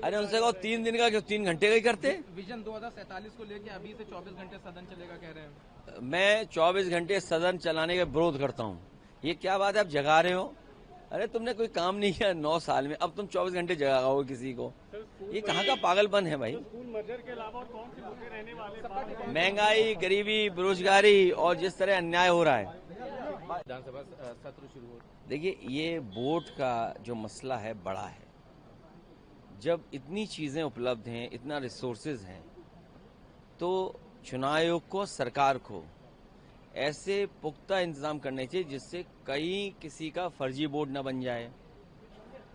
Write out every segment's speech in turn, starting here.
अरे उनसे कहो 3 दिन का क्यों, 3 घंटे का ही करते। विजन 2047 को लेके अभी से 24 घंटे सदन चलेगा कह रहे हैं। मैं 24 घंटे सदन चलाने का विरोध करता हूँ। ये क्या बात है, आप जगा रहे हो? अरे तुमने कोई काम नहीं किया 9 साल में, अब तुम 24 घंटे जगाओ किसी को? ये कहाँ का पागलपन है भाई? स्कूल मर्जर के अलावा और कौन से मुद्दे रहने वाले? महंगाई, गरीबी, बेरोजगारी और जिस तरह अन्याय हो रहा है। विधानसभा सत्र शुरू हो। देखिए, ये वोट का जो मसला है बड़ा है। जब इतनी चीजें उपलब्ध हैं, इतना रिसोर्सेज हैं, तो चुनाव आयोग को, सरकार को ऐसे पुख्ता इंतजाम करने चाहिए जिससे कहीं किसी का फर्जी वोट न बन जाए।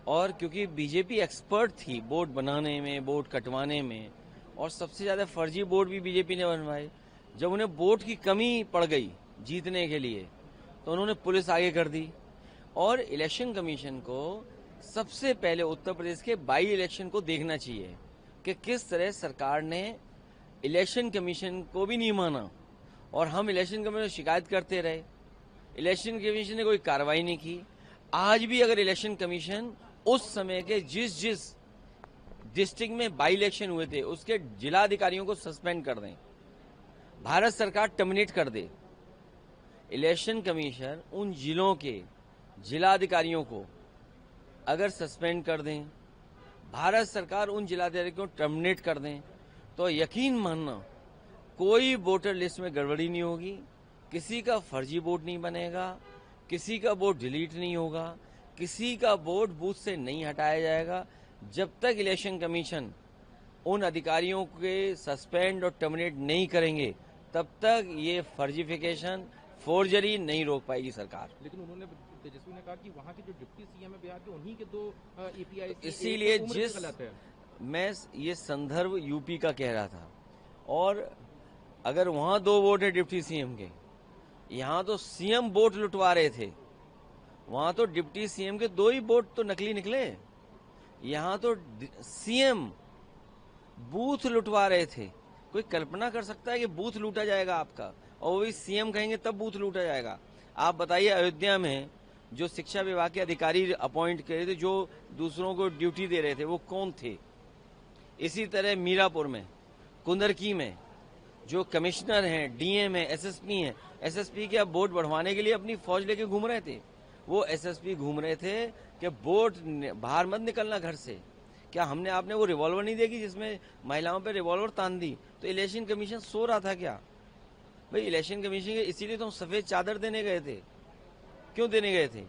और क्योंकि बीजेपी एक्सपर्ट थी वोट बनाने में, वोट कटवाने में, और सबसे ज्यादा फर्जी वोट भी बीजेपी ने बनवाए। जब उन्हें वोट की कमी पड़ गई जीतने के लिए, तो उन्होंने पुलिस आगे कर दी। और इलेक्शन कमीशन को सबसे पहले उत्तर प्रदेश के बाई इलेक्शन को देखना चाहिए कि किस तरह सरकार ने इलेक्शन कमीशन को भी नहीं माना और हम इलेक्शन कमीशन शिकायत करते रहे। इलेक्शन कमीशन ने कोई कार्रवाई नहीं की। आज भी अगर इलेक्शन कमीशन उस समय के जिस डिस्ट्रिक्ट में बाई इलेक्शन हुए थे उसके जिलाधिकारियों को सस्पेंड कर दें, भारत सरकार टर्मिनेट कर दे, इलेक्शन कमीशन उन जिलों के जिलाधिकारियों को अगर सस्पेंड कर दें, भारत सरकार उन जिलाधिकारियों को टर्मिनेट कर दें, तो यकीन मानना कोई वोटर लिस्ट में गड़बड़ी नहीं होगी, किसी का फर्जी वोट नहीं बनेगा, किसी का वोट डिलीट नहीं होगा, किसी का वोट बूथ से नहीं हटाया जाएगा। जब तक इलेक्शन कमीशन उन अधिकारियों के सस्पेंड और टर्मिनेट नहीं करेंगे, तब तक ये फर्जीफिकेशन, फोर्जरी नहीं रोक पाएगी सरकार। लेकिन उन्होंने, तेजस्वी ने कहा कि वहाँ के जो डिप्टी सीएम है बिहार के, उन्हीं के 2 एपीआई, इसीलिए जिस मैं ये संदर्भ यूपी का कह रहा था, और अगर वहां 2 वोट है डिप्टी सीएम के, यहाँ तो सीएम वोट लुटवा रहे थे, वहां तो डिप्टी सीएम के 2 ही वोट तो नकली निकले। यहाँ तो सीएम बूथ लुटवा रहे थे। कोई कल्पना कर सकता है कि बूथ लूटा जाएगा आपका, और वो भी सीएम कहेंगे तब बूथ लूटा जाएगा? आप बताइए, अयोध्या में जो शिक्षा विभाग के अधिकारी अपॉइंट करे थे, जो दूसरों को ड्यूटी दे रहे थे, वो कौन थे? इसी तरह मीरापुर में, कुंदरकी में जो कमिश्नर हैं, डीएम है, एसएसपी हैं, एसएसपी के अब वोट बढ़वाने के लिए अपनी फौज लेके घूम रहे थे। वो एसएसपी घूम रहे थे कि वोट बाहर मत निकलना घर से। क्या हमने आपने वो रिवॉल्वर नहीं देखी जिसमें महिलाओं पे रिवॉल्वर तान दी? तो इलेक्शन कमीशन सो रहा था क्या भाई? इलेक्शन कमीशन के इसीलिए तो हम सफेद चादर देने गए थे। क्यों देने गए थे?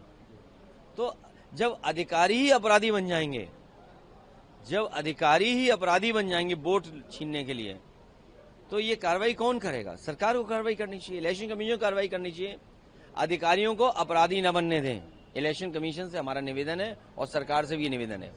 तो जब अधिकारी ही अपराधी बन जाएंगे, जब अधिकारी ही अपराधी बन जाएंगे वोट छीनने के लिए, तो ये कार्रवाई कौन करेगा? सरकार को कार्रवाई करनी चाहिए, इलेक्शन कमीशन को कार्रवाई करनी चाहिए। अधिकारियों को अपराधी न बनने दें। इलेक्शन कमीशन से हमारा निवेदन है और सरकार से भी ये निवेदन है।